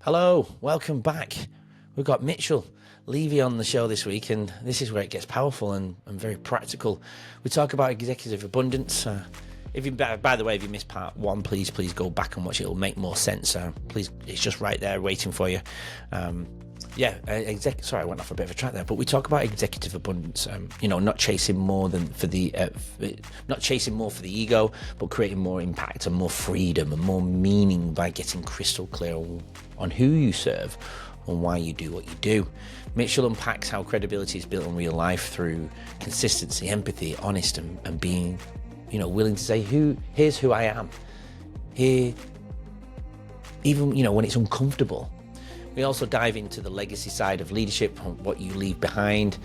Hello, welcome back. We've got Mitchell Levy on the show this week, and this is where it gets powerful and very practical. We talk about executive abundance. By the way, if you missed part one, please go back and watch it. It'll make more sense. Please, it's just right there waiting for you. Sorry, I went off a bit of a track there, but we talk about executive abundance. Not chasing more for the ego, but creating more impact and more freedom and more meaning by getting crystal clear on who you serve and why you do what you do. Mitchell unpacks how credibility is built in real life through consistency, empathy, honest, and being, willing to say, here's who I am. Here, even, when it's uncomfortable. We also dive into the legacy side of leadership, what you leave behind,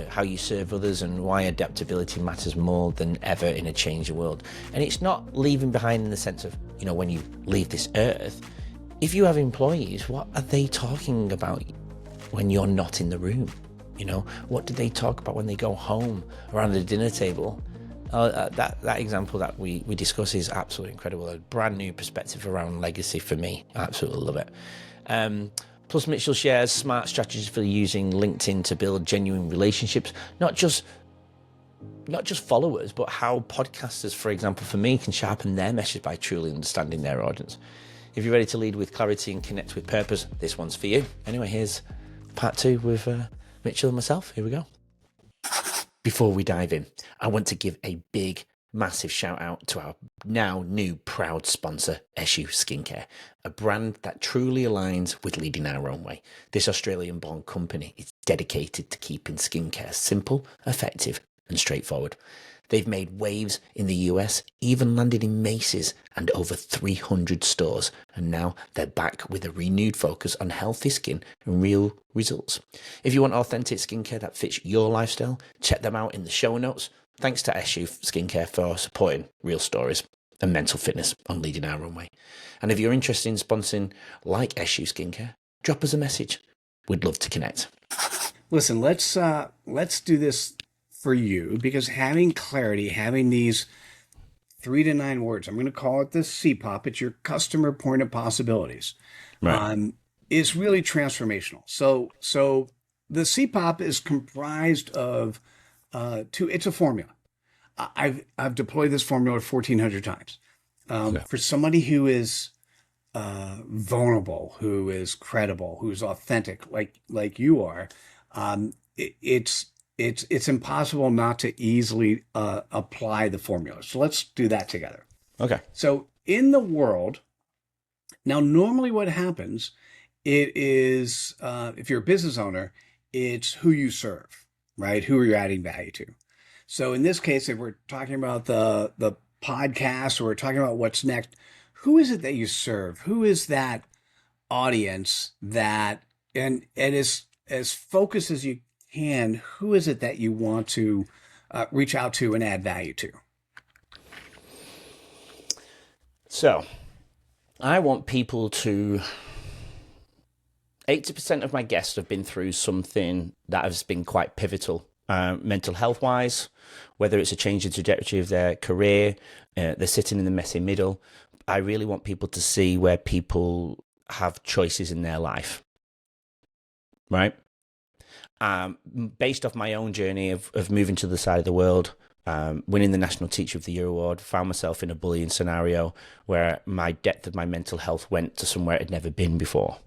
how you serve others, and why adaptability matters more than ever in a changing world. And it's not leaving behind in the sense of, when you leave this earth. If you have employees, what are they talking about when you're not in the room? What do they talk about when they go home around the dinner table? That example that we discuss is absolutely incredible. A brand new perspective around legacy for me. I absolutely love it. Plus, Mitchell shares smart strategies for using LinkedIn to build genuine relationships, not just followers, but how podcasters, for example, for me, can sharpen their message by truly understanding their audience. If you're ready to lead with clarity and connect with purpose, this one's for you. Anyway, here's part two with Mitchell and myself. Here we go. Before we dive in, I want to give a big, massive shout out to our now new proud sponsor, Eshu Skincare, a brand that truly aligns with leading our own way. This Australian-born company is dedicated to keeping skincare simple, effective, and straightforward. They've made waves in the US, even landed in Macy's and over 300 stores, and now they're back with a renewed focus on healthy skin and real results. If you want authentic skincare that fits your lifestyle, check them out in the show notes. Thanks to Eshu Skincare for supporting real stories and mental fitness on leading our own way. And if you're interested in sponsoring like Eshu Skincare, drop us a message. We'd love to connect. Listen, let's do this for you, because having clarity, having these 3 to 9 words, I'm going to call it the CPoP, it's your customer point of possibilities, right. Is really transformational. So the CPoP is comprised of it's a formula. I've deployed this formula 1,400 times. For somebody who is vulnerable, who is credible, who's authentic, like you are, it's impossible not to easily apply the formula. So let's do that together. Okay. So in the world, now normally what happens, it is, if you're a business owner, it's who you serve, right? Who are you adding value to? So in this case, if we're talking about the podcast, or we're talking about what's next, who is it that you serve? Who is that audience that, and as focused as you can, who is it that you want to reach out to and add value to? So I want people to, 80% of my guests have been through something that has been quite pivotal, mental health wise, whether it's a change in trajectory of their career, they're sitting in the messy middle. I really want people to see where people have choices in their life, right? Based off my own journey of moving to the side of the world, winning the National Teacher of the Year award, found myself in a bullying scenario where my depth of my mental health went to somewhere it had never been before.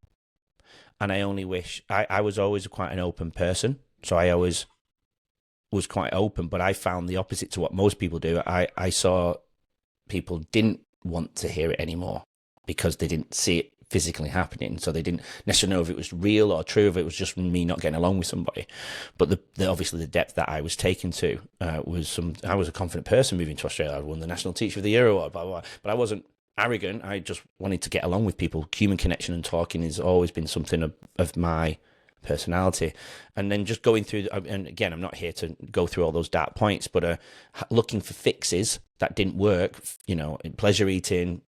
And I only wish, I was always quite an open person, so I always was quite open, but I found the opposite to what most people do. I saw people didn't want to hear it anymore because they didn't see it physically happening, so they didn't necessarily know if it was real or true, if it was just me not getting along with somebody. But obviously the depth that I was taken to I was a confident person moving to Australia. I won the National Teacher of the Year award, blah, blah, blah. But I wasn't arrogant. I just wanted to get along with people. Human connection and talking has always been something of my personality. And then just going through, and again, I'm not here to go through all those dark points, but looking for fixes that didn't work, pleasure eating,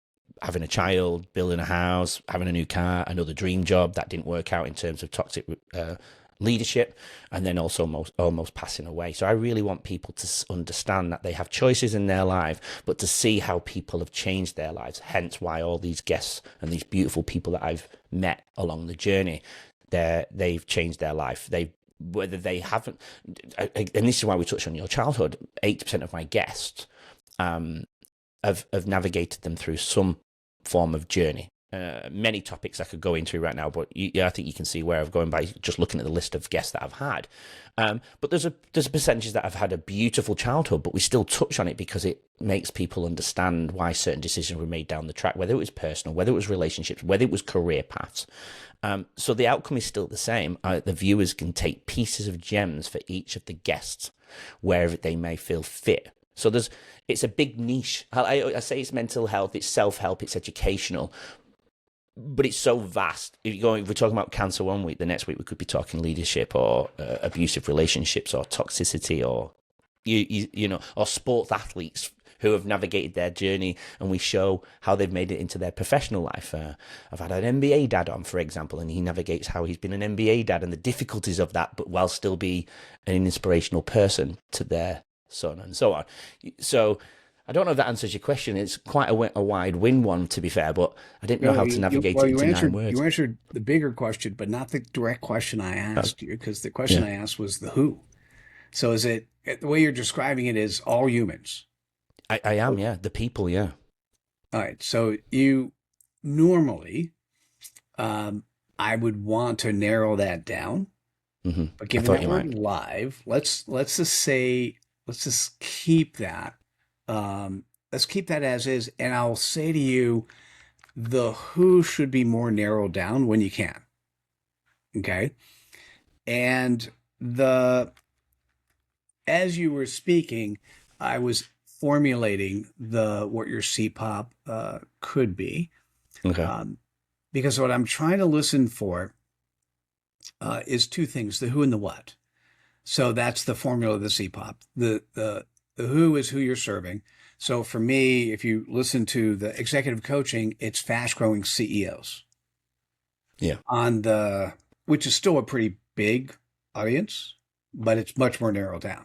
having a child, building a house, having a new car, another dream job that didn't work out in terms of toxic leadership, and then also almost passing away. So I really want people to understand that they have choices in their life, but to see how people have changed their lives. Hence why all these guests and these beautiful people that I've met along the journey, they've changed their life. Whether they haven't, and this is why we touched on your childhood. 80% of my guests have navigated them through some form of journey. Many topics I could go into right now, but I think you can see where I'm going by just looking at the list of guests that I've had. But there's a percentage that have had a beautiful childhood, but we still touch on it because it makes people understand why certain decisions were made down the track, whether it was personal, whether it was relationships, whether it was career paths. So the outcome is still the same. The viewers can take pieces of gems for each of the guests wherever they may feel fit. So it's a big niche. I say it's mental health, it's self-help, it's educational, but it's so vast. If we're talking about cancer one week, the next week we could be talking leadership or abusive relationships or toxicity or you know, or sports athletes who have navigated their journey, and we show how they've made it into their professional life. I've had an NBA dad on, for example, and he navigates how he's been an NBA dad and the difficulties of that, but while still be an inspirational person to their son and so on. So I don't know if that answers your question. It's quite a wide wind one, to be fair, but I didn't know how to navigate it into 9 words. You answered the bigger question, but not the direct question I asked you, because the question I asked was the who. So is it, the way you're describing it is all humans? I am, yeah. The people, yeah. All right. So you normally, I would want to narrow that down, but given that we're live, let's just keep that. Let's keep that as is. And I'll say to you, the who should be more narrowed down when you can. Okay. And as you were speaking, I was formulating what your CPoP could be. Okay. Because what I'm trying to listen for is two things: the who and the what. So that's the formula of the CPoP. The who is who you're serving. So for me, if you listen to the executive coaching, it's fast growing CEOs. Yeah. Which is still a pretty big audience, but it's much more narrowed down.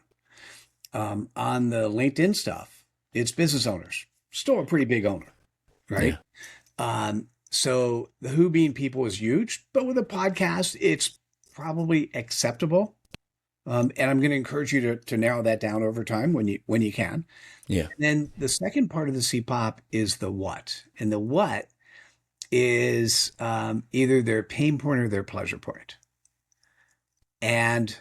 On the LinkedIn stuff, it's business owners, still a pretty big owner, right? Yeah. So the who being people is huge, but with a podcast, it's probably acceptable. And I'm going to encourage you to narrow that down over time when you can. Yeah. And then the second part of the CPoP is the what, and the what is either their pain point or their pleasure point. And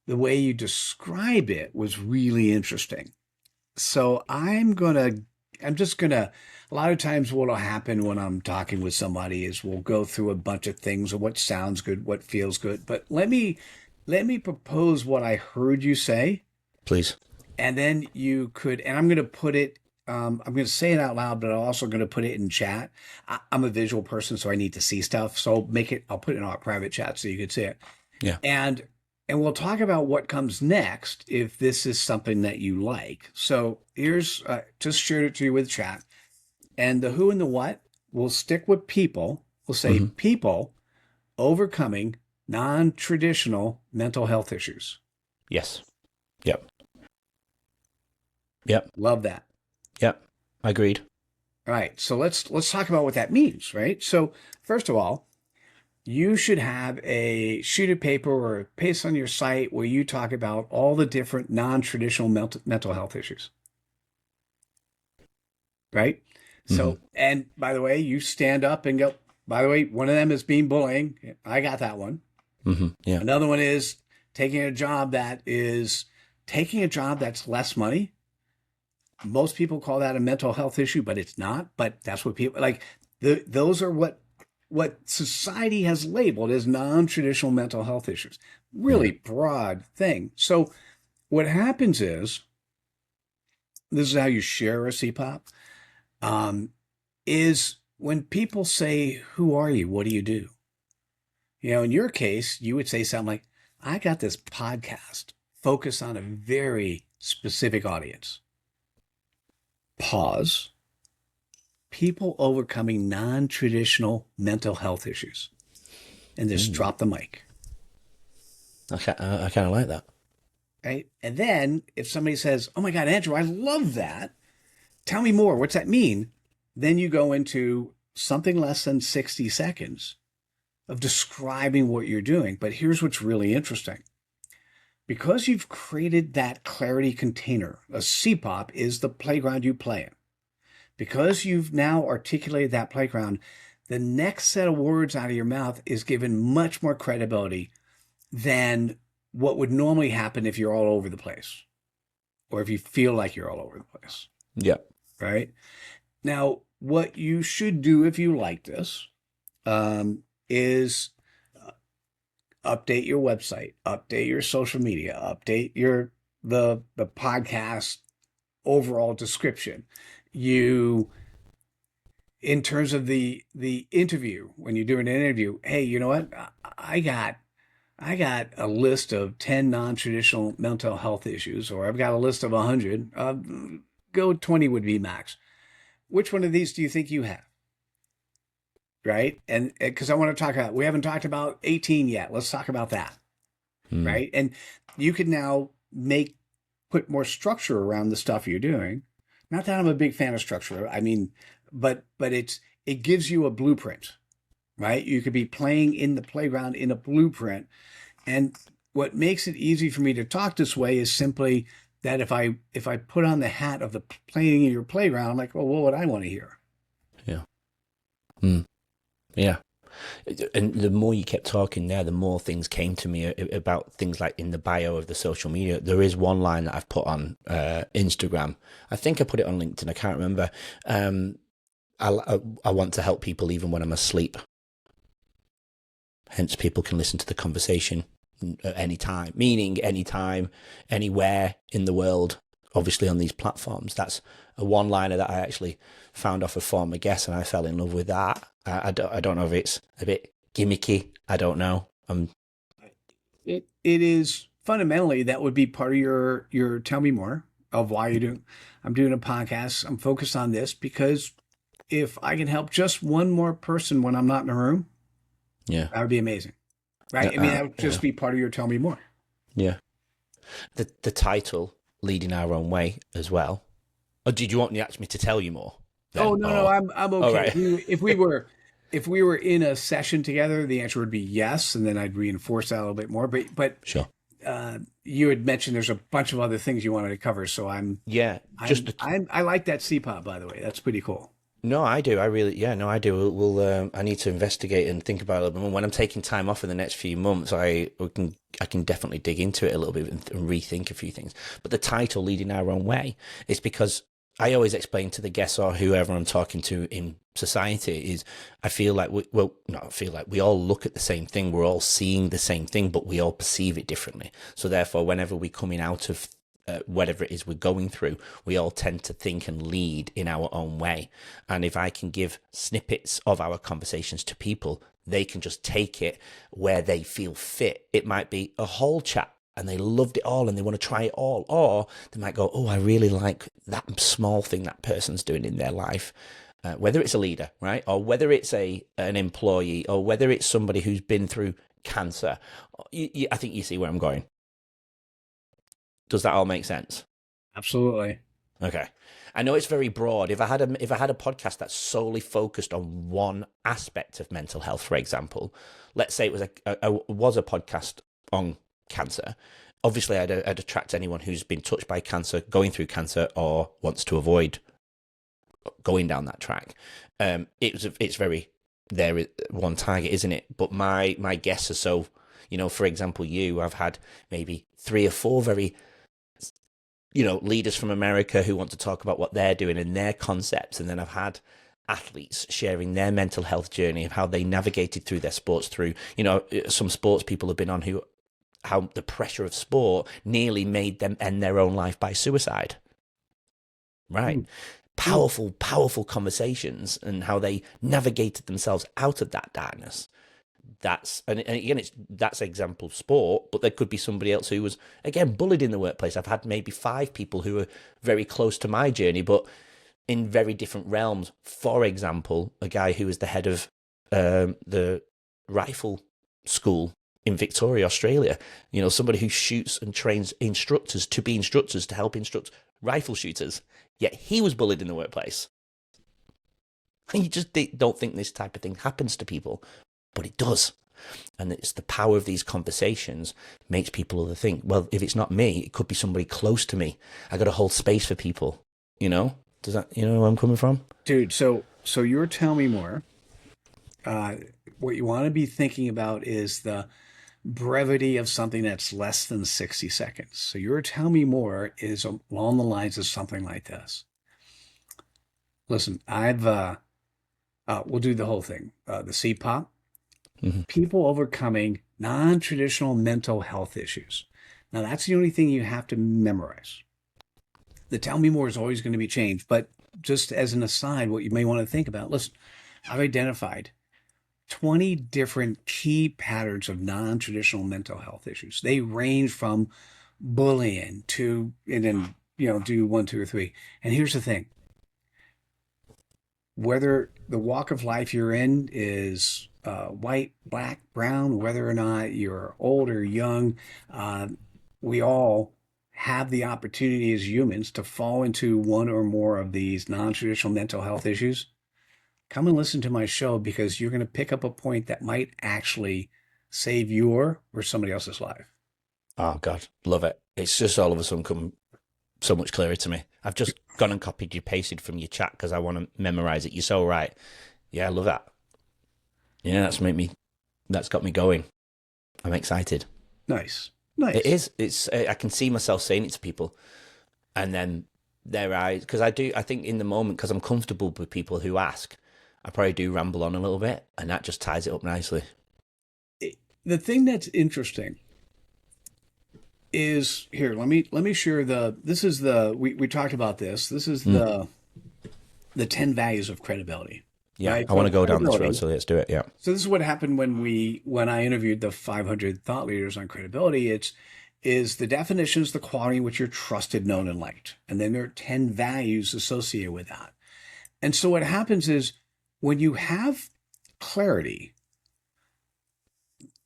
the way you describe it was really interesting. So a lot of times what'll happen when I'm talking with somebody is we'll go through a bunch of things of what sounds good, what feels good. But let me propose what I heard you say. Please. And then you could, and I'm going to put it, I'm going to say it out loud, but I'm also going to put it in chat. I'm a visual person, so I need to see stuff. So I'll put it in our private chat so you can see it. Yeah. And we'll talk about what comes next if this is something that you like. So here's, just shared it to you with chat. And the who and the what, we'll stick with people. We'll say people overcoming non-traditional mental health issues. Yes. Yep. Yep. Love that. Yep. Agreed. All right. So let's talk about what that means, right? So first of all, you should have a sheet of paper or a paste on your site where you talk about all the different non-traditional mental health issues. Right? So, and by the way, you stand up and go, by the way, one of them is being bullying. I got that one. Yeah. Another one is taking a job that's less money. Most people call that a mental health issue, but it's not. But that's what people like. Those are what society has labeled as non-traditional mental health issues. Really broad thing. So what happens is, this is how you share a CPoP, is when people say, who are you? What do you do? You know, in your case, you would say something like, I got this podcast focused on a very specific audience. Pause. People overcoming non-traditional mental health issues. And just drop the mic. I kind of like that. right? And then if somebody says, "Oh my God, Andrew, I love that. Tell me more. What's that mean?" Then you go into something less than 60 seconds of describing what you're doing. But here's what's really interesting. Because you've created that clarity container, a CPOP is the playground you play in. Because you've now articulated that playground, the next set of words out of your mouth is given much more credibility than what would normally happen if you're all over the place or if you feel like you're all over the place, Yeah. right? Now, what you should do if you like this is update your website, update your social media, update your the podcast overall description. You in terms of the interview, when you do an interview, hey, you know what? I got a list of 10 non-traditional mental health issues, or I've got a list of 100. Go 20 would be max. Which one of these do you think you have? Right? And because I want to talk about, we haven't talked about 18 yet. Let's talk about that. Mm. Right? And you can now put more structure around the stuff you're doing. Not that I'm a big fan of structure. I mean, but it gives you a blueprint, right? You could be playing in the playground in a blueprint. And what makes it easy for me to talk this way is simply that if I put on the hat of the playing in your playground, I'm like, well, what would I want to hear? Yeah. Mm. Yeah. And the more you kept talking there, the more things came to me about things like in the bio of the social media. There is one line that I've put on Instagram. I think I put it on LinkedIn. I can't remember. I want to help people even when I'm asleep. Hence, people can listen to the conversation at any time, meaning anytime, anywhere in the world, obviously on these platforms. That's a one-liner that I actually found off a former guest, and I fell in love with that. I don't know if it's a bit gimmicky. I don't know. It is fundamentally that would be part of your tell me more of why you do. I'm doing a podcast. I'm focused on this because if I can help just one more person when I'm not in a room, Yeah. that would be amazing. Right? I mean, that would just Yeah. be part of your tell me more. Yeah. The title, Leading Our Own Way, as well. Or did you want me actually to tell you more? Oh Then? no, I'm All okay. right. If we were in a session together, the answer would be yes, and then I'd reinforce that a little bit more. But Sure. you had mentioned there's a bunch of other things you wanted to cover, so Yeah. I like that CPOP, by the way. That's pretty cool. No, I do. No, I do. I need to investigate and think about it a little bit more. When I'm taking time off in the next few months, I can definitely dig into it a little bit and rethink a few things. But the title, Leading Our Own Way, is because I always explain to the guests or whoever I'm talking to in society is I feel like we all look at the same thing. We're all seeing the same thing, but we all perceive it differently. So therefore, whenever we're coming out of whatever it is we're going through, we all tend to think and lead in our own way. And if I can give snippets of our conversations to people, they can just take it where they feel fit. It might be a whole chat and they loved it all and they want to try it all. Or they might go, oh, I really like that small thing that person's doing in their life. Whether it's a leader, right? Or whether it's an employee, or whether it's somebody who's been through cancer. I think you see where I'm going. Does that all make sense? Absolutely. Okay. I know it's very broad. If I had a podcast that's solely focused on one aspect of mental health, for example, let's say it was a podcast on cancer. Obviously, I'd attract anyone who's been touched by cancer, going through cancer, or wants to avoid going down that track. It's very there one target, isn't it? But my guests are so, for example, I've had maybe 3 or 4 very leaders from America who want to talk about what they're doing and their concepts. And then I've had athletes sharing their mental health journey of how they navigated through their sports through, some sports people have been on how the pressure of sport nearly made them end their own life by suicide. Right. Powerful conversations and how they navigated themselves out of that darkness. And again, that's example sport, but there could be somebody else who was, again, bullied in the workplace. I've had maybe 5 people who are very close to my journey, but in very different realms. For example, a guy who was the head of the rifle school in Victoria, Australia. You know, somebody who shoots and trains instructors to be instructors to help instruct rifle shooters. Yet he was bullied in the workplace. And you just don't think this type of thing happens to people, but it does. And it's the power of these conversations makes people other think, well, if it's not me, it could be somebody close to me. I got to hold space for people, you know? Does that, you know where I'm coming from? Dude, so you're telling me more. What you want to be thinking about is the brevity of something that's less than 60 seconds. So your tell me more is along the lines of something like this. Listen, we'll do the whole thing. The CPoP, people overcoming non-traditional mental health issues. Now that's the only thing you have to memorize. The tell me more is always going to be changed, but just as an aside, what you may want to think about, listen, I've identified 20 different key patterns of non-traditional mental health issues. They range from bullying to, and then, do 1, 2, or 3. And here's the thing. Whether the walk of life you're in is white, black, brown, whether or not you're old or young, we all have the opportunity as humans to fall into one or more of these non-traditional mental health issues. Come and listen to my show because you're going to pick up a point that might actually save your or somebody else's life. Oh, God, love it. It's just all of a sudden come so much clearer to me. I've just gone and copied you, pasted from your chat because I want to memorize it. You're so right. Yeah, I love that. Yeah, that's got me going. I'm excited. Nice. Nice. It is. It's. I can see myself saying it to people, and then their eyes, because I think in the moment, because I'm comfortable with people who ask, I probably do ramble on a little bit, and that just ties it up nicely. The thing that's interesting is here. Let me share this is we talked about this. This is the 10 values of credibility. Yeah, right? I want to go down this road, so let's do it. Yeah. So this is what happened when I interviewed the 500 thought leaders on credibility. Is the definition is the quality in which you're trusted, known, and liked, and then there are 10 values associated with that. And so what happens is when you have clarity,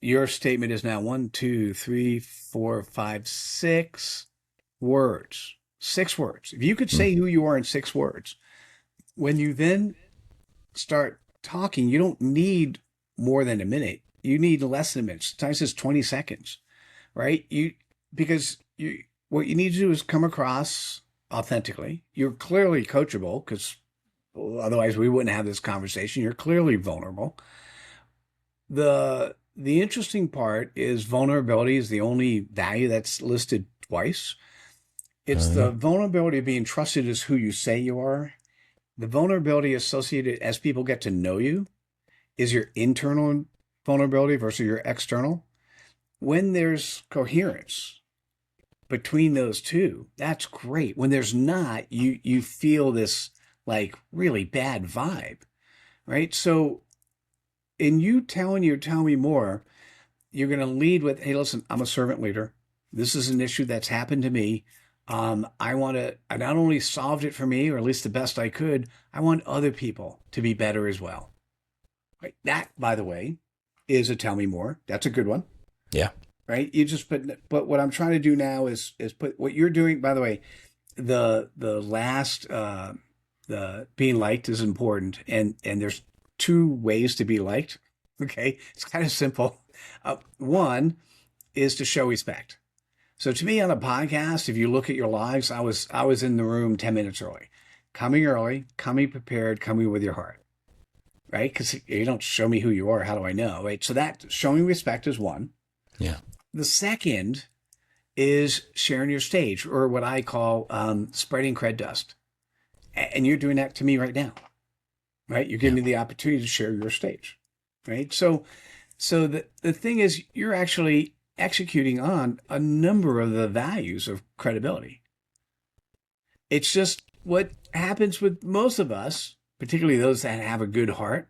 your statement is now 1, 2, 3, 4, 5, 6 words. 6 words. If you could say who you are in 6 words, when you then start talking, you don't need more than a minute. You need less than a minute. Sometimes it's 20 seconds, right? What you need to do is come across authentically. You're clearly coachable because otherwise we wouldn't have this conversation. You're clearly vulnerable. The interesting part is vulnerability is the only value that's listed twice. It's the vulnerability of being trusted as who you say you are. The vulnerability associated as people get to know you is your internal vulnerability versus your external. When there's coherence between those two, that's great. When there's not, you feel this like really bad vibe, right? So in you telling tell me more, you're going to lead with, hey, listen, I'm a servant leader. This is an issue that's happened to me. I not only solved it for me, or at least the best I could, I want other people to be better as well. Right? That, by the way, is a tell me more. That's a good one. Yeah. Right. But what I'm trying to do now is put what you're doing, by the way, the last, the being liked is important. And there's 2 ways to be liked. Okay. It's kind of simple. One is to show respect. So to me on a podcast, if you look at your lives, I was in the room 10 minutes early, coming prepared, coming with your heart, right? Because you don't show me who you are. How do I know? Right. So that showing respect is one. Yeah. The second is sharing your stage, or what I call spreading cred dust. And you're doing that to me right now, right? You're giving me the opportunity to share your stage, right? So the thing is, you're actually executing on a number of the values of credibility. It's just what happens with most of us, particularly those that have a good heart,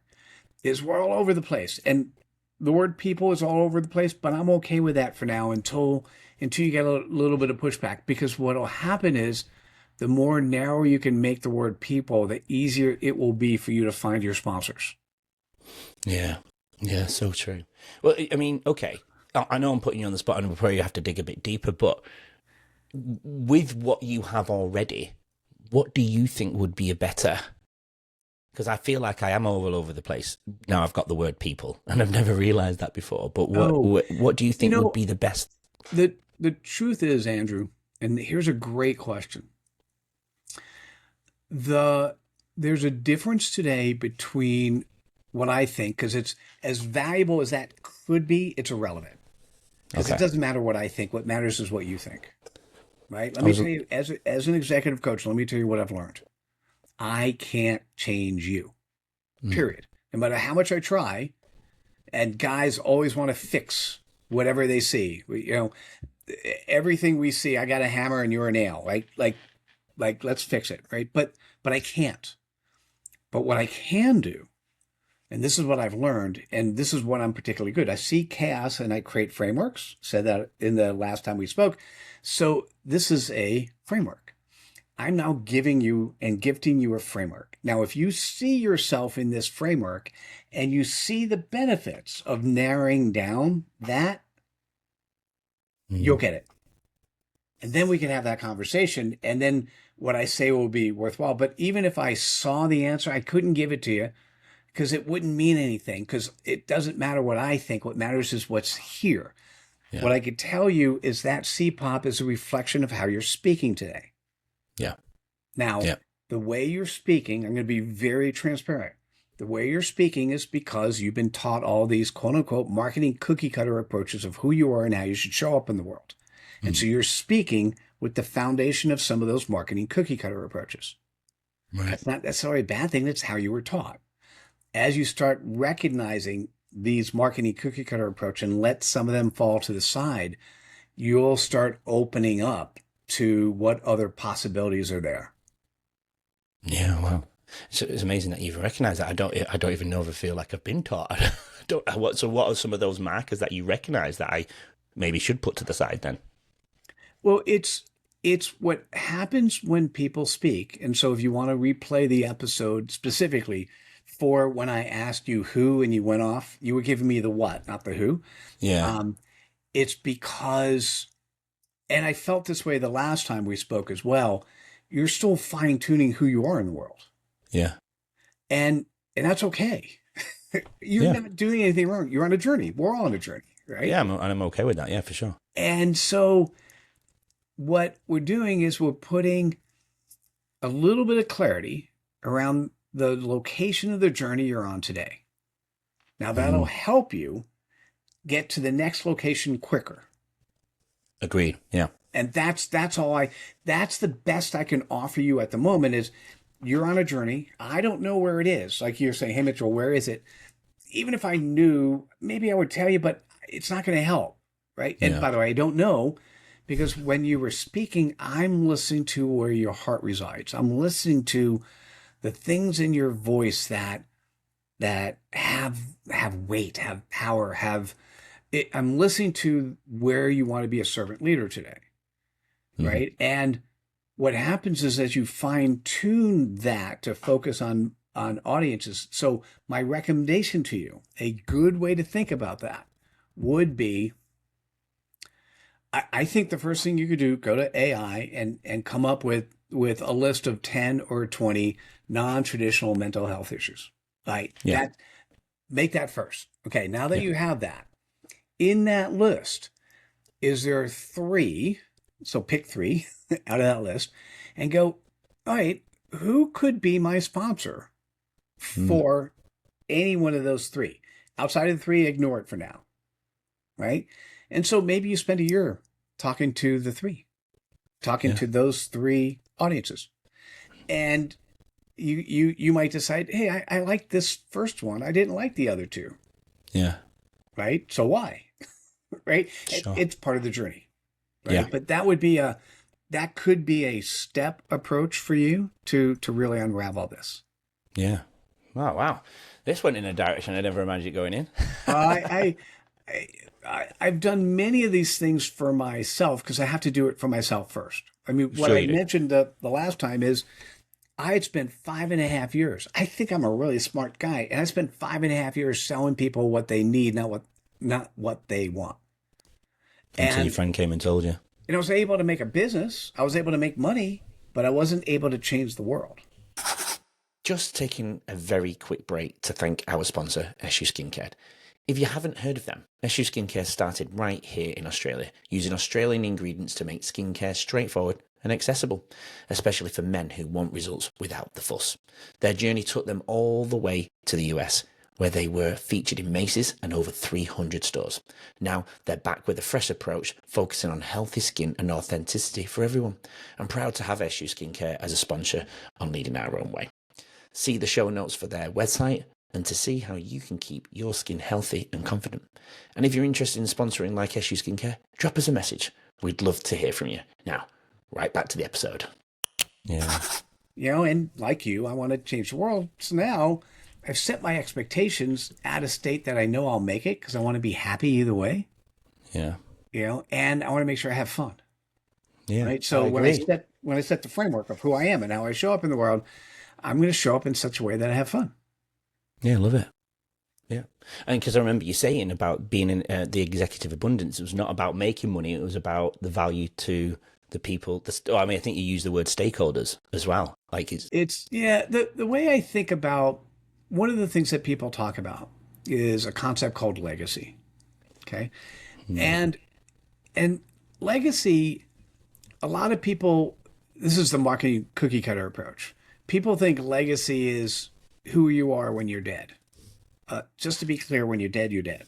is we're all over the place. And the word people is all over the place, but I'm okay with that for now until you get a little bit of pushback, because what will happen is the more narrow you can make the word people, the easier it will be for you to find your sponsors. Yeah. Yeah, so true. Well, I mean, okay. I know I'm putting you on the spot and we'll probably have to dig a bit deeper, but with what you have already, what do you think would be a better? Because I feel like I am all over the place. Now I've got the word people and I've never realized that before, but what do you think would be the best? The truth is, Andrew, and here's a great question. There's a difference today between what I think, because it's as valuable as that could be, it's irrelevant. Because it doesn't matter what I think. What matters is what you think. Right? Let me tell you, as an executive coach, let me tell you what I've learned. I can't change you. Period. No matter how much I try, and guys always want to fix whatever they see. Everything we see, I got a hammer and you're a nail, right? Like let's fix it, right? But I can't. But what I can do, and this is what I've learned, and this is what I'm particularly good. I see chaos and I create frameworks. Said that in the last time we spoke. So this is a framework. I'm now giving you and gifting you a framework. Now, if you see yourself in this framework and you see the benefits of narrowing down that, you'll get it. And then we can have that conversation. And then what I say will be worthwhile. But even if I saw the answer, I couldn't give it to you because it wouldn't mean anything, because it doesn't matter what I think. What matters is what's here. Yeah. What I could tell you is that CPoP is a reflection of how you're speaking today. Yeah. Now, the way you're speaking, I'm going to be very transparent. The way you're speaking is because you've been taught all these quote unquote marketing cookie cutter approaches of who you are and how you should show up in the world. And so you're speaking with the foundation of some of those marketing cookie cutter approaches. Right. That's not necessarily a bad thing. That's how you were taught. As you start recognizing these marketing cookie cutter approach and let some of them fall to the side, you'll start opening up to what other possibilities are there. Yeah, wow. So it's amazing that you've recognized that. I don't even know if I feel like I've been taught. So what are some of those markers that you recognize that I maybe should put to the side then? Well, it's what happens when people speak. And so if you want to replay the episode specifically for when I asked you who and you went off, you were giving me the what, not the who. Yeah. It's because, and I felt this way the last time we spoke as well, you're still fine tuning who you are in the world. Yeah. And that's okay. You're not doing anything wrong. You're on a journey. We're all on a journey, right? Yeah, I'm okay with that. Yeah, for sure. And so what we're doing is we're putting a little bit of clarity around the location of the journey you're on today. Now that'll help you get to the next location quicker. Agreed. Yeah. And that's the best I can offer you at the moment is you're on a journey. I don't know where it is. Like you're saying, hey, Mitchell, where is it? Even if I knew, maybe I would tell you, but it's not going to help. Right. And by the way, I don't know, because when you were speaking, I'm listening to where your heart resides. I'm listening to the things in your voice that have weight, have power, I'm listening to where you want to be a servant leader today. Right. And what happens is as you fine tune that to focus on audiences. So my recommendation to you, a good way to think about that would be, I think the first thing you could do, go to AI and come up with a list of 10 or 20 non-traditional mental health issues. Right. Yeah. Make that first. Okay. Now that you have that in that list, is there 3? So pick 3 out of that list and go, all right, who could be my sponsor for any one of those 3? Outside of the 3, ignore it for now. Right. And so maybe you spend a year talking to the 3, talking to those 3 audiences. And you might decide, hey, I like this first one. I didn't like the other 2. Yeah. Right. So why? Right. Sure. It's part of the journey. Right. Yeah. But that could be a step approach for you to really unravel this. Yeah. Oh, wow. This went in a direction I never imagined it going in. I've done many of these things for myself because I have to do it for myself first. I mean, what I mentioned the last time is I had spent 5.5 years. I think I'm a really smart guy. And I spent 5.5 years selling people what they need, not what they want. Until your And, friend came and told you. I was able to make a business. I was able to make money, but I wasn't able to change the world. Just taking a very quick break to thank our sponsor, SU Skincare. If you haven't heard of them, SU Skincare started right here in Australia, using Australian ingredients to make skincare straightforward and accessible, especially for men who want results without the fuss. Their journey took them all the way to the US, where they were featured in Macy's and over 300 stores. Now they're back with a fresh approach, focusing on healthy skin and authenticity for everyone. I'm proud to have SU Skincare as a sponsor on Leading Our Own Way. See the show notes for their website and to see how you can keep your skin healthy and confident. And if you're interested in sponsoring like SU Skincare, drop us a message. We'd love to hear from you. Now, right back to the episode. Yeah. And like you, I want to change the world. So now I've set my expectations at a state that I know I'll make it because I want to be happy either way. Yeah. And I want to make sure I have fun. Yeah. Right. So when I set the framework of who I am and how I show up in the world, I'm going to show up in such a way that I have fun. Yeah, I love it. Yeah. And because I remember you saying about being in the executive abundance, it was not about making money. It was about the value to the people. I think you use the word stakeholders as well. Like the way I think about one of the things that people talk about is a concept called legacy. Okay. And legacy, a lot of people, this is the marketing cookie cutter approach. People think legacy is who you are when you're dead. Just to be clear, when you're dead, you're dead.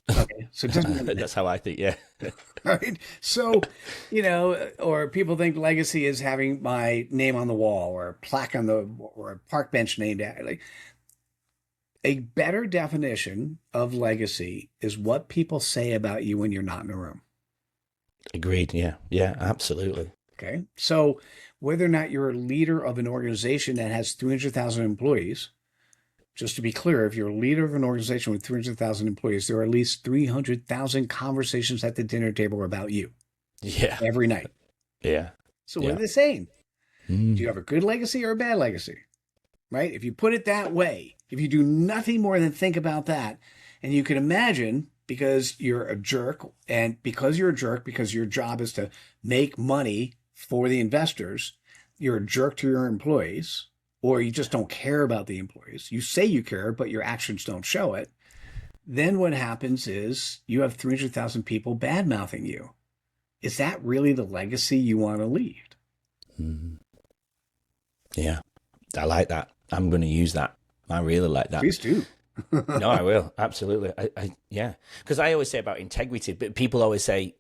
Okay, so it doesn't mean that's how I think. Yeah. Right. So, or people think legacy is having my name on the wall or a plaque or a park bench named after. Like, a better definition of legacy is what people say about you when you're not in the room. Agreed. Yeah. Yeah. Absolutely. Okay. So whether or not you're a leader of an organization that has 300,000 employees, just to be clear, if you're a leader of an organization with 300,000 employees, there are at least 300,000 conversations at the dinner table about you. Yeah. Every night. Yeah. So what are they saying? Do you have a good legacy or a bad legacy? Right? If you put it that way, if you do nothing more than think about that, and you can imagine, because you're a jerk, and because you're a jerk, because your job is to make money for the investors, you're a jerk to your employees, or you just don't care about the employees. You say you care, but your actions don't show it. Then what happens is you have 300,000 people bad-mouthing you. Is that really the legacy you want to leave? Mm-hmm. Yeah, I like that. I'm going to use that. I really like that. Please do. No, I will. Absolutely. Yeah. Because I always say about integrity, but people always say,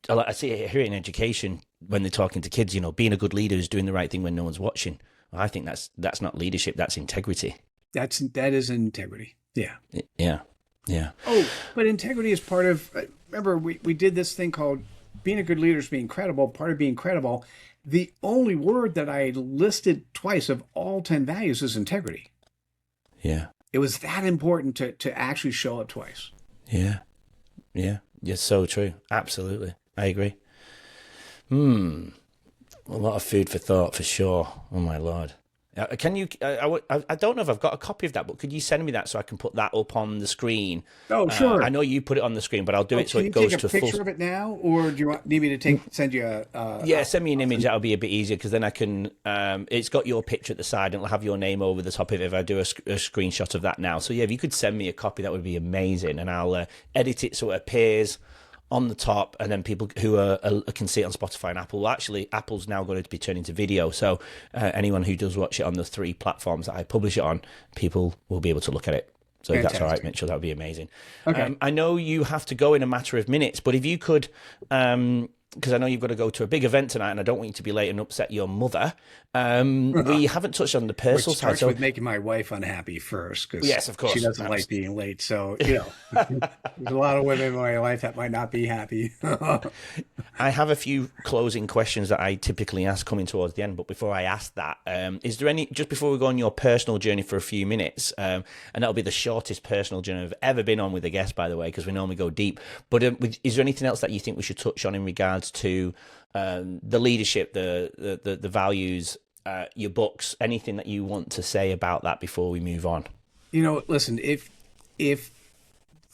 I see it here in education when they're talking to kids, being a good leader is doing the right thing when no one's watching. Well, I think that's not leadership. That's integrity. That is integrity. Yeah. Yeah. Yeah. Oh, but integrity is part of, remember, we did this thing called being a good leader is being credible. Part of being credible, the only word that I listed twice of all 10 values is integrity. Yeah. It was that important to actually show up twice. Yeah. Yeah. You're so true. Absolutely. I agree. A lot of food for thought for sure. Oh my Lord. Can you, I don't know if I've got a copy of that, but could you send me that so I can put that up on the screen? Oh, sure. I know you put it on the screen, but I'll do it so it goes to full. Can you take a picture of it now, or do you need me to send you a... Yeah, send me an image. That'll be a bit easier because then I can... it's got your picture at the side and it'll have your name over the top of it if I do a screenshot of that now. So yeah, if you could send me a copy, that would be amazing. And I'll edit it so it appears on the top, and then people who can see it on Spotify and Apple. Actually, Apple's now going to be turned into video, so anyone who does watch it on the 3 platforms that I publish it on, people will be able to look at it. So if that's all right, Mitchell, that would be amazing. Okay. I know you have to go in a matter of minutes, but if you could, because I know you've got to go to a big event tonight, and I don't want you to be late and upset your mother. We haven't touched on the personal side. Starts with making my wife unhappy first, because yes, of course, she doesn't like being late. So there's a lot of women in my life that might not be happy. I have a few closing questions that I typically ask coming towards the end. But before I ask that, is there any, just before we go on your personal journey for a few minutes, and that'll be the shortest personal journey I've ever been on with a guest, by the way, because we normally go deep. But is there anything else that you think we should touch on in regards to the leadership, the values, your books, anything that you want to say about that before we move on? Listen, if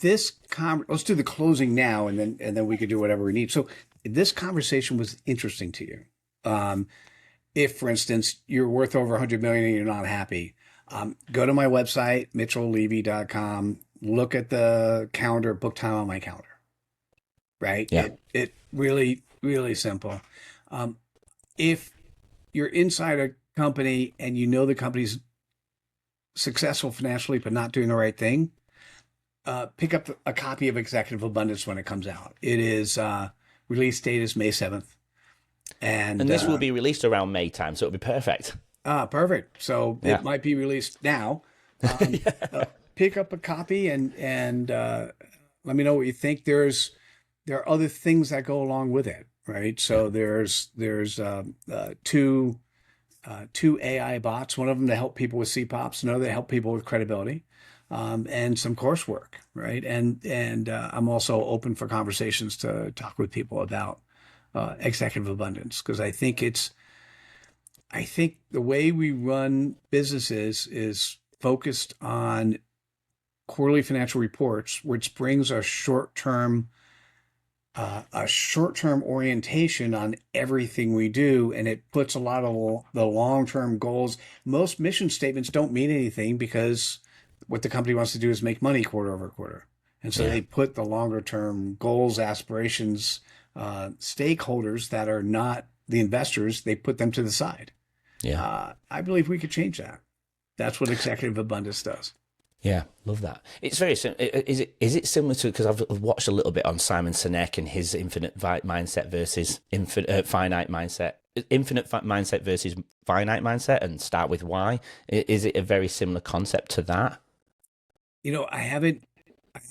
let's do the closing now, and then we could do whatever we need. So this conversation was interesting to you. If, for instance, you're worth over 100 million and you're not happy, go to my website, mitchelllevy.com, look at the calendar, book time on my calendar, right? Yeah. It really, really simple. If you're inside a company and you know the company's successful financially but not doing the right thing, pick up a copy of Executive Abundance when it comes out. It is release date is May 7th. And this will be released around May time, so it'll be perfect. Perfect. So Yeah. it might be released now. Pick up a copy and let me know what you think. There are other things that go along with it, right? So there's two AI bots. One of them to help people with CPops, another to help people with credibility, and some coursework, right? And I'm also open for conversations to talk with people about executive abundance, because I think the way we run businesses is focused on quarterly financial reports, which brings a short-term orientation on everything we do, and it puts a lot of the long-term goals. Most mission statements don't mean anything because what the company wants to do is make money quarter over quarter, and so they put the longer-term goals, aspirations, stakeholders that are not the investors, they put them to the side. I believe we could change that. That's what executive abundance does. Yeah, love that. It's very simple. Is it similar to, because I've watched a little bit on Simon Sinek and his infinite mindset versus finite mindset, infinite mindset versus finite mindset, and start with why. Is it a very similar concept to that? I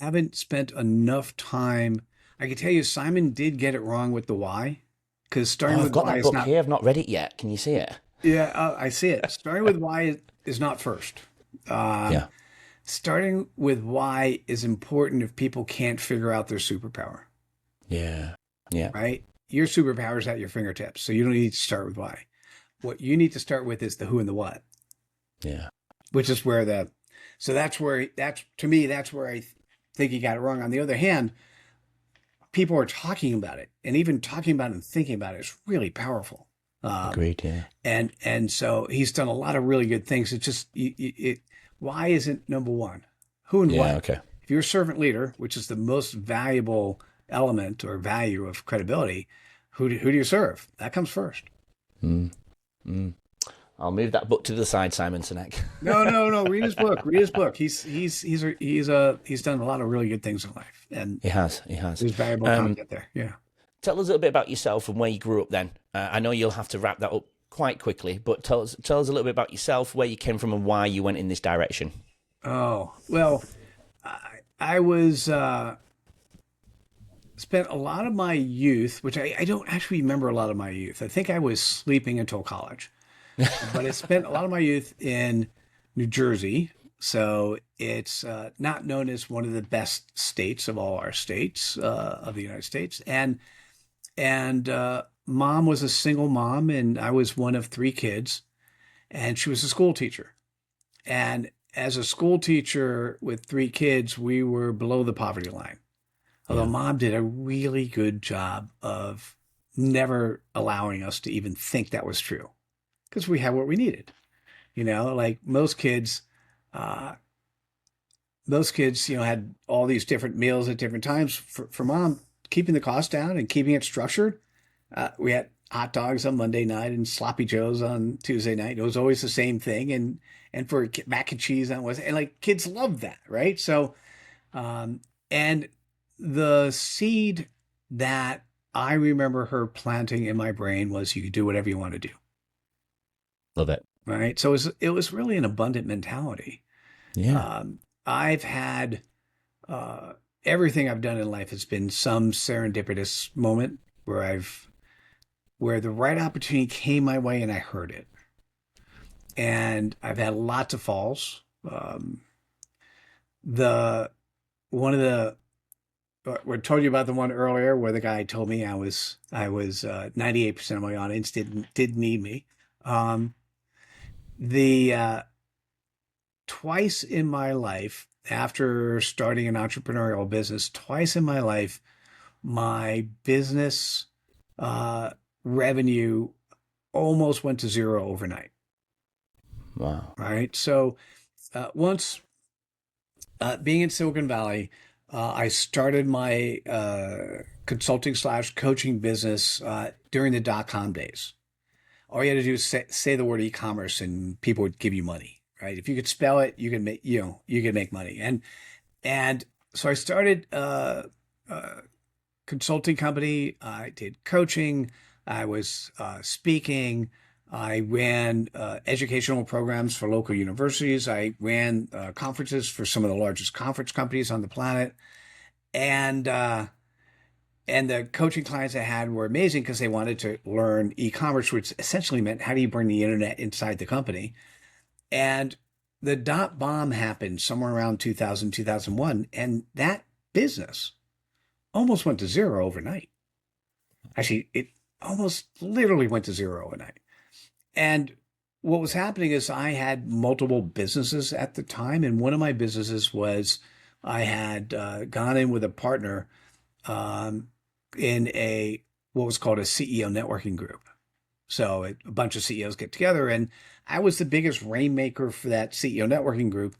haven't spent enough time. I can tell you, Simon did get it wrong with the why, because starting with I've got why that is book not. here. I've not read it yet. Can you see it? Yeah, I see it. Starting with why is not first. Starting with why is important if people can't figure out their superpower. Yeah. Right? Your superpower is at your fingertips, so you don't need to start with why. What you need to start with is the who and the what. Yeah. Which is where that's where I think he got it wrong. On the other hand, people are talking about it, and even talking about it and thinking about it is really powerful. Agreed. Yeah. And so he's done a lot of really good things. It's just why isn't number one? Who and what? Okay. If you're a servant leader, which is the most valuable element or value of credibility, who do you serve? That comes first. I'll move that book to the side, Simon Sinek. No. Read his book. Read his book. He's done a lot of really good ththings in life, and He has. there's valuable content there. Yeah. Tell us a little bit about yourself and where you grew up then. I know you'll have to wrap that up quite quickly, but tell us a little bit about yourself, where you came from, and why you went in this direction. Oh, well, I was spent a lot of my youth, which I don't actually remember a lot of my youth. I think I was sleeping until college, but I spent a lot of my youth in New Jersey. So it's not known as one of the best states of all our states of the United States. And mom was a single mom, and I was one of three kids, and she was a school teacher. And as a school teacher with three kids, we were below the poverty line. Although mom did a really good job of never allowing us to even think that was true, because we had what we needed. Like most kids, had all these different meals at different times. For mom, keeping the cost down and keeping it structured, we had hot dogs on Monday night and sloppy joes on Tuesday night. It was always the same thing, and for mac and cheese on Wednesday, and like kids love that, right? So, and the seed that I remember her planting in my brain was, you can do whatever you want to do. Love it. Right. So it was really an abundant mentality. Yeah. I've had everything I've done in life has been some serendipitous moment where the right opportunity came my way and I heard it. And I've had lots of falls. We told you about the one earlier where the guy told me I was 98% of my audience didn't need me. The twice in my life, after starting an entrepreneurial business twice in my life, my business uh, revenue almost went to zero overnight. Wow. Right. So once being in Silicon Valley, I started my consulting slash coaching business during the dot-com days. All you had to do is say the word e-commerce and people would give you money, right? If you could spell it, you could make, you could make money. And so I started a consulting company. I did coaching. I was speaking. I ran educational programs for local universities. I ran conferences for some of the largest conference companies on the planet. And the coaching clients I had were amazing because they wanted to learn e-commerce, which essentially meant how do you bring the internet inside the company? And the dot bomb happened somewhere around 2000, 2001, and that business almost went to zero overnight. Actually, it almost literally went to zero overnight. And what was happening is I had multiple businesses at the time, and one of my businesses was I had gone in with a partner um, in a what was called a CEO networking group. So a bunch of CEOs get together, and I was the biggest rainmaker for that CEO networking group,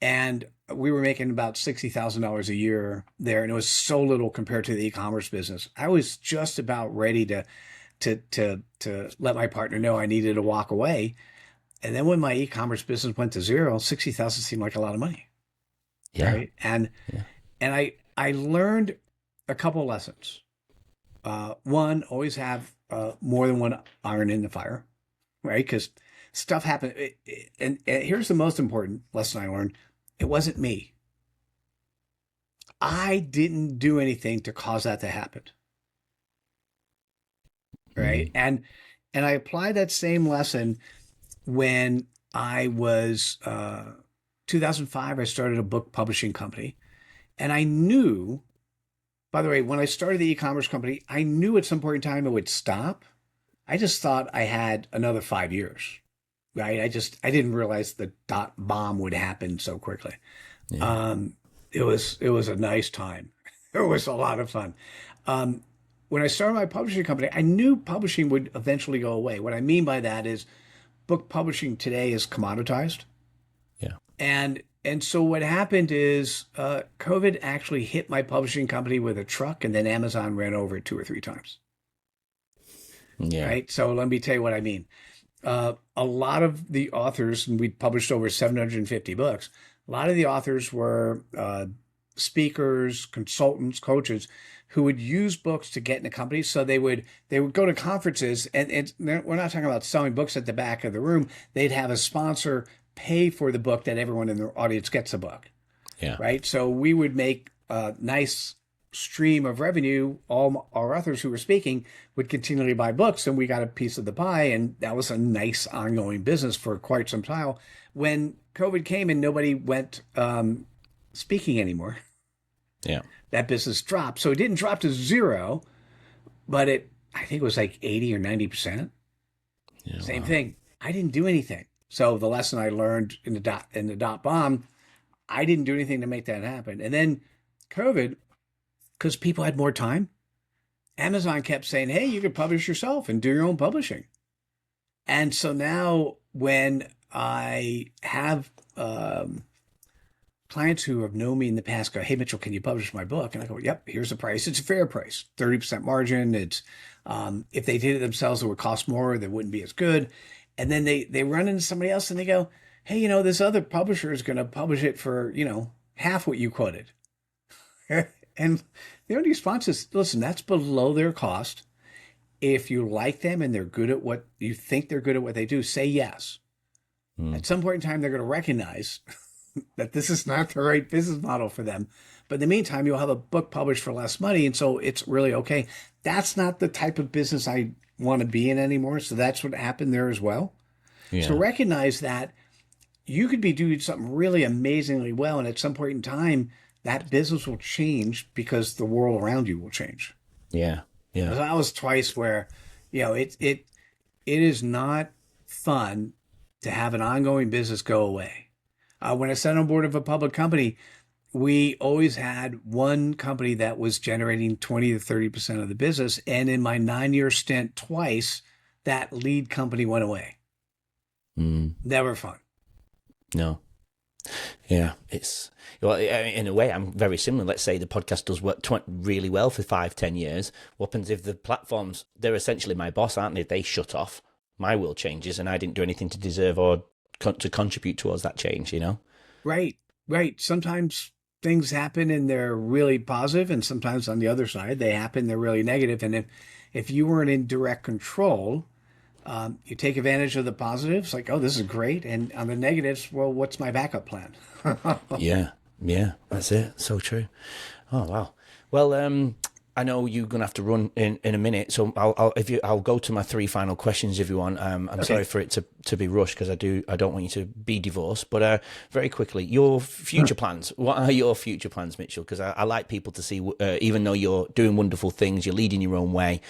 and we were making about $60,000 a year there, and it was so little compared to the e-commerce business. I was just about ready to let my partner know I needed to walk away. And then when my e-commerce business went to zero, 60,000 seemed like a lot of money, Yeah. right? And Yeah. and I learned a couple lessons. One, always have more than one iron in the fire, right? Because stuff happened. And here's the most important lesson I learned: it wasn't me. I didn't do anything to cause that to happen, right? Mm. And I applied that same lesson when I was 2005. I started a book publishing company, and I knew. By the way, when I started the e-commerce company, I knew at some point in time it would stop. I just thought I had another 5 years, right? I didn't realize the dot bomb would happen so quickly. Yeah. Um, it was a nice time. It was a lot of fun. Um, when I started my publishing company, I knew publishing would eventually go away. What I mean by that is book publishing today is commoditized. Yeah. And so what happened is COVID actually hit my publishing company with a truck, and then Amazon ran over it two or three times. Yeah. Right. So let me tell you what I mean. A lot of the authors, and we published over 750 books. A lot of the authors were speakers, consultants, coaches who would use books to get into companies. So they would go to conferences, and we're not talking about selling books at the back of the room. They'd have a sponsor pay for the book that everyone in their audience gets a book, Yeah. right? So we would make a nice stream of revenue. All our authors who were speaking would continually buy books, and we got a piece of the pie. And that was a nice ongoing business for quite some time. When COVID came and nobody went speaking anymore, Yeah. that business dropped. So it didn't drop to zero, but I think it was like 80 or 90%. Yeah. Same Wow. thing. I didn't do anything. So the lesson I learned in the dot bomb, I didn't do anything to make that happen. And then COVID, because people had more time, Amazon kept saying, "Hey, you can publish yourself and do your own publishing." And so now when I have clients who have known me in the past go, "Hey, Mitchell, can you publish my book?" And I go, "Yep, here's the price. It's a fair price, 30% margin. It's if they did it themselves, it would cost more. They wouldn't be as good." And then they run into somebody else and they go, "Hey, this other publisher is going to publish it for half what you quoted." And the only response is, "Listen, that's below their cost. If you like them and they're good at what you think they're good at what they do, say yes." Mm. At some point in time, they're going to recognize that this is not the right business model for them. But in the meantime, you'll have a book published for less money. And so it's really okay. That's not the type of business I want to be in anymore. So that's what happened there as well. So Yeah. recognize that you could be doing something really amazingly well. And at some point in time, that business will change because the world around you will change. Yeah. Yeah. That was twice where, it is not fun to have an ongoing business go away. When I sat on board of a public company, we always had one company that was generating 20 to 30% of the business. And in my 9-year stint, twice that lead company went away. Mm, Never fun. no. Yeah, it's well, in a way, I'm very similar. Let's say the podcast does work really well for 5-10 years. What happens if the platforms, they're essentially my boss, aren't they? They shut off, my world changes, and I didn't do anything to deserve or to contribute towards that change, you know? Right, right. Sometimes things happen and they're really positive, and sometimes on the other side, they happen, they're really negative. And if you weren't in direct control, you take advantage of the positives, like, oh, this is great. And on the negatives, well, what's my backup plan? Yeah, yeah, that's it. So true. Oh wow. Well, I know you're gonna have to run in a minute, so I'll go to my 3 final questions if you want. I'm Okay. sorry for it to be rushed because I don't want you to be divorced, but very quickly, your future plans. What are your future plans, Mitchell? Because I like people to see, even though you're doing wonderful things, you're leading your own way.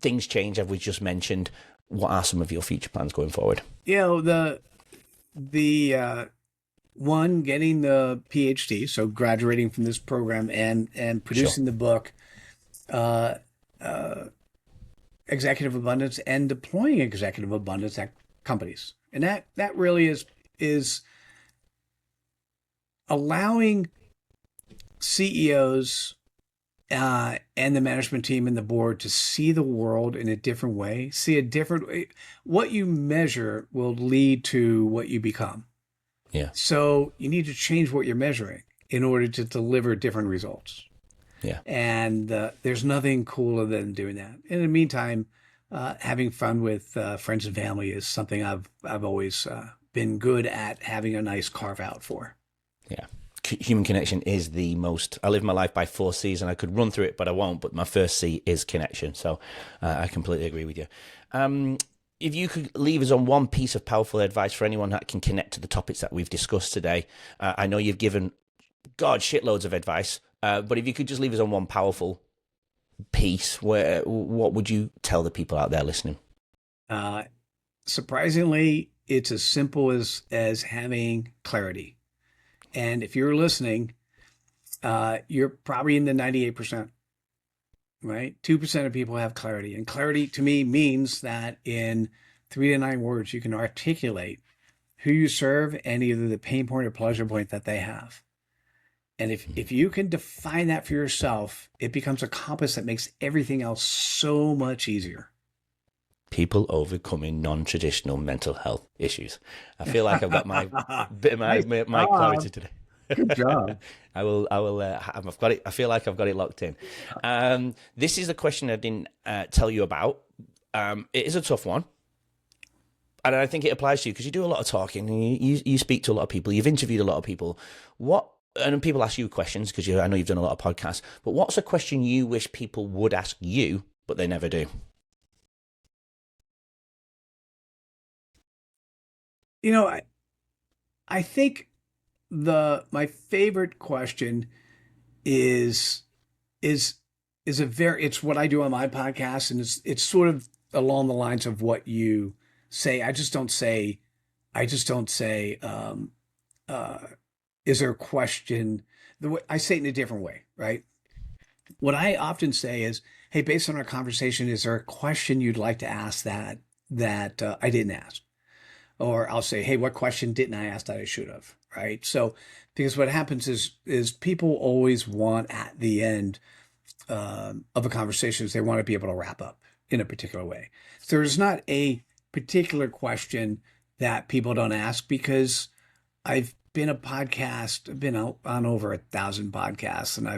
Things change, as we just mentioned. What are some of your future plans going forward? You know, the one, getting the PhD, so graduating from this program and Sure. producing the book, uh, Executive Abundance, and deploying Executive Abundance at companies. And that really is allowing CEOs and the management team and the board to see the world in a different way, see a different way. What you measure will lead to what you become. Yeah. So you need to change what you're measuring in order to deliver different results. Yeah. And there's nothing cooler than doing that. In the meantime, having fun with friends and family is something I've always been good at having a nice carve out for. Yeah. Human connection is the most. I live my life by 4 C's, and I could run through it, but I won't. But my first C is connection. So I completely agree with you. If you could leave us on one piece of powerful advice for anyone that can connect to the topics that we've discussed today, I know you've given, God, shitloads of advice, but if you could just leave us on one powerful piece, what would you tell the people out there listening? Uh, Surprisingly, it's as simple as having clarity. And if you're listening, you're probably in the 98%, right? 2% of people have clarity. And clarity to me means that in 3 to 9 words, you can articulate who you serve and either the pain point or pleasure point that they have. And if you can define that for yourself, it becomes a compass that makes everything else so much easier. People overcoming non-traditional mental health issues. I feel like I've got my bit of Nice my job. clarity today. Good job. I will. I've got it. I feel like I've got it locked in. This is a question I didn't tell you about. It is a tough one, and I think it applies to you because you do a lot of talking. And you speak to a lot of people. You've interviewed a lot of people. And people ask you questions because I know you've done a lot of podcasts. But what's a question you wish people would ask you, but they never do? You know, I think my favorite question is is it's what I do on my podcast, and it's sort of along the lines of what you say. I just don't say uh is there a question. The way I say it in a different way, right? What I often say is, hey, based on our conversation, is there a question you'd like to ask that I didn't ask? Or I'll say, hey, what question didn't I ask that I should have? Right. So, because what happens is people always want at the end of a conversation is they want to be able to wrap up in a particular way. So there's not a particular question that people don't ask because I've been on over 1,000 podcasts, and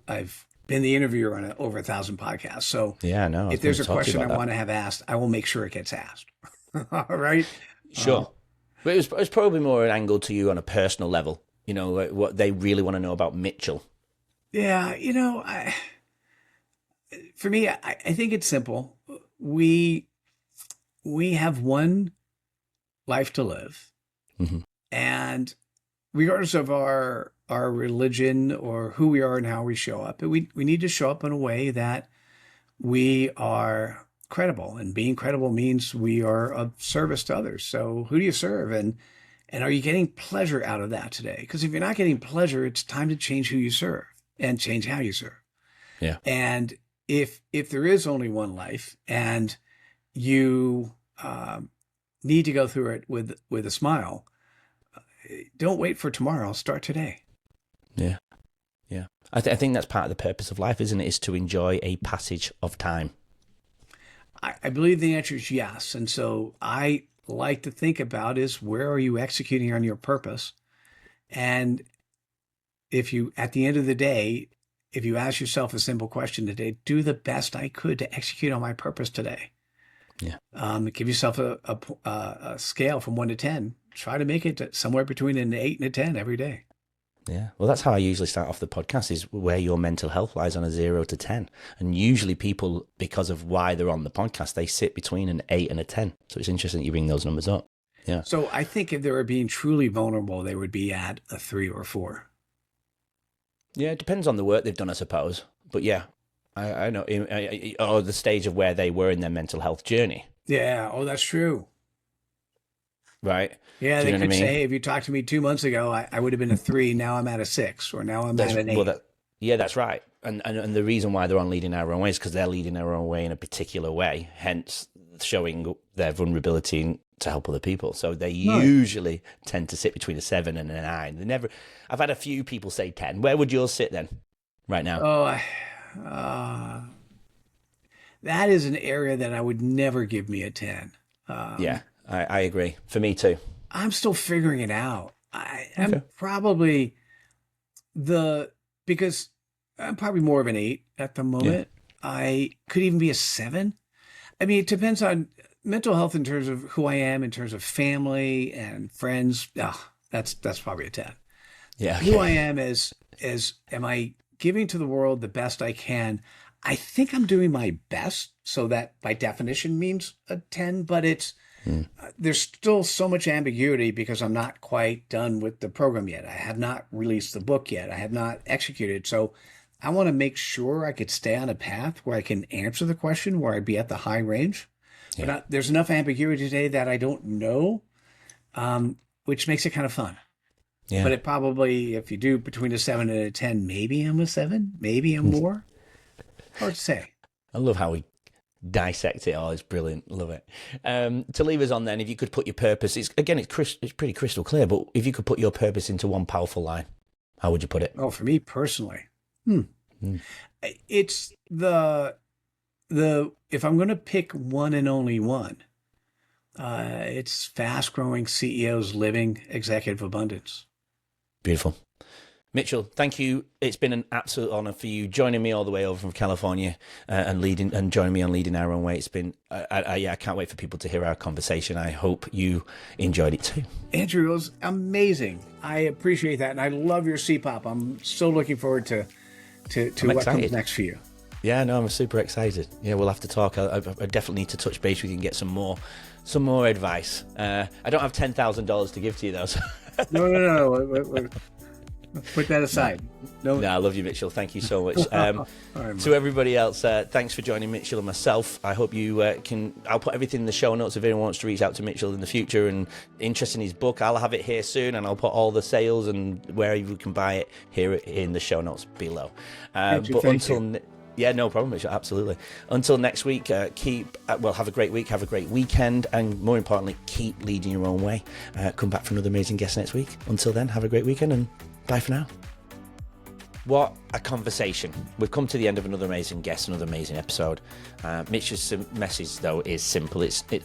I've been the interviewer on over 1,000 podcasts. So Yeah, no, I was if going there's to a talk to you question I about that. want to have asked, I will make sure it gets asked. All right. Um, Sure. But it was probably more an angle to you on a personal level, like what they really want to know about Mitchell. yeah, for me, I think it's simple. We we have one life to live, Hmm. and regardless of our religion or who we are and how we show up, we need to show up in a way that we are credible. And being credible means we are of service to others. So who do you serve? And are you getting pleasure out of that today? Because if you're not getting pleasure, it's time to change who you serve and change how you serve. Yeah. And if there is only one life and you need to go through it with a smile, don't wait for tomorrow. Start today. Yeah. Yeah. I think that's part of the purpose of life, isn't it? Is to enjoy a passage of time. I believe the answer is yes. And so I like to think about is where are you executing on your purpose? And if you, at the end of the day, if you ask yourself a simple question today, do the best I could to execute on my purpose today. Yeah. Give yourself a scale from 1 to 10. Try to make it somewhere between an 8 and a 10 every day. Yeah. Well, that's how I usually start off the podcast, is where your mental health lies on a 0 to 10. And usually people, because of why they're on the podcast, they sit between an 8 and a 10. So it's interesting that you bring those numbers up. Yeah. So I think if they were being truly vulnerable, they would be at a 3 or 4. Yeah, it depends on the work they've done, I suppose. But yeah, I know, or the stage of where they were in their mental health journey. Yeah. Oh, that's true. Right. Yeah, Do you they know could what I mean? say, if you talked to me 2 months ago, I would have been a 3. Now I'm at a 6, or now I'm at an 8. Yeah, that's right. And the reason why they're on Leading Our Own Way is because they're leading their own way in a particular way, hence showing their vulnerability to help other people. So they usually tend to sit between a 7 and a 9. They never. I've had a few people say 10. Where would yours sit then, right now? That is an area that I would never give me a 10. Yeah, I agree. For me too. I'm still figuring it out. I'm probably because I'm probably more of an 8 at the moment. Yeah. I could even be a 7. I mean, it depends on mental health in terms of who I am, in terms of family and friends. That's probably a 10. Yeah. Okay. Who I am am I giving to the world the best I can? I think I'm doing my best. So that by definition means a 10, but there's still so much ambiguity because I'm not quite done with the program yet. I have not released the book yet. I have not executed. So I want to make sure I could stay on a path where I can answer the question, where I'd be at the high range. Yeah. But there's enough ambiguity today that I don't know, which makes it kind of fun. Yeah. But it probably, if you do between a 7 and a 10, maybe I'm a 7, maybe I'm more. Hard to say. I love how we dissect it all. It's brilliant. Love it. To leave us on then, if you could put your purpose, it's pretty crystal clear, but if you could put your purpose into one powerful line, how would you put it? Oh, for me personally, it's the if I'm going to pick one and only one, it's fast growing CEOs living executive abundance. Beautiful. Mitchell, thank you. It's been an absolute honor for you joining me all the way over from California and joining me on Leading Our Own Way. It's been, I can't wait for people to hear our conversation. I hope you enjoyed it too. Andrew, it was amazing. I appreciate that. And I love your CPoP. I'm so looking forward to what comes next for you. Yeah, no, I'm super excited. Yeah, we'll have to talk. I definitely need to touch base with you and get some more advice. I don't have $10,000 to give to you though. So. No. Put that aside. No, I love you, Mitchell. Thank you so much. To everybody else, thanks for joining Mitchell and myself. I hope you I'll put everything in the show notes if anyone wants to reach out to Mitchell in the future and interested in his book. I'll have it here soon, and I'll put all the sales and where you can buy it here in the show notes below. Yeah, no problem, Mitchell. Absolutely. Until next week, have a great week, have a great weekend, and more importantly, keep leading your own way. Come back for another amazing guest next week. Until then, have a great weekend and bye for now. What a conversation. We've come to the end of another amazing guest, another amazing episode. Mitch's message, though, is simple. But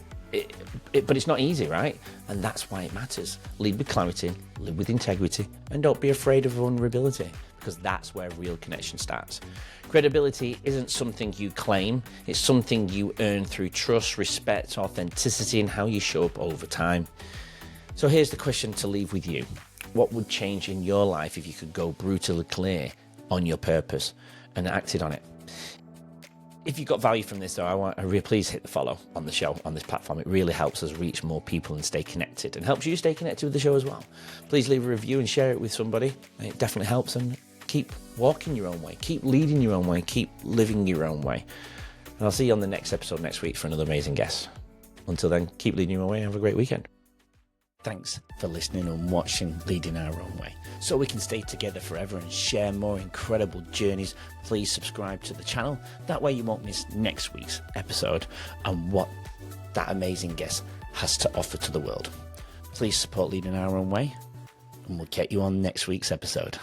it's not easy, right? And that's why it matters. Lead with clarity, live with integrity, and don't be afraid of vulnerability, because that's where real connection starts. Credibility isn't something you claim. It's something you earn through trust, respect, authenticity, and how you show up over time. So here's the question to leave with you. What would change in your life if you could go brutally clear on your purpose and acted on it? If you got value from this, though, please hit the follow on the show, on this platform. It really helps us reach more people and stay connected, and helps you stay connected with the show as well. Please leave a review and share it with somebody. It definitely helps, and keep walking your own way, keep leading your own way, keep living your own way. And I'll see you on the next episode next week for another amazing guest. Until then, keep leading your own way and have a great weekend. Thanks for listening and watching Leading Our Own Way. So we can stay together forever and share more incredible journeys, please subscribe to the channel. That way you won't miss next week's episode and what that amazing guest has to offer to the world. Please support Leading Our Own Way, and we'll get you on next week's episode.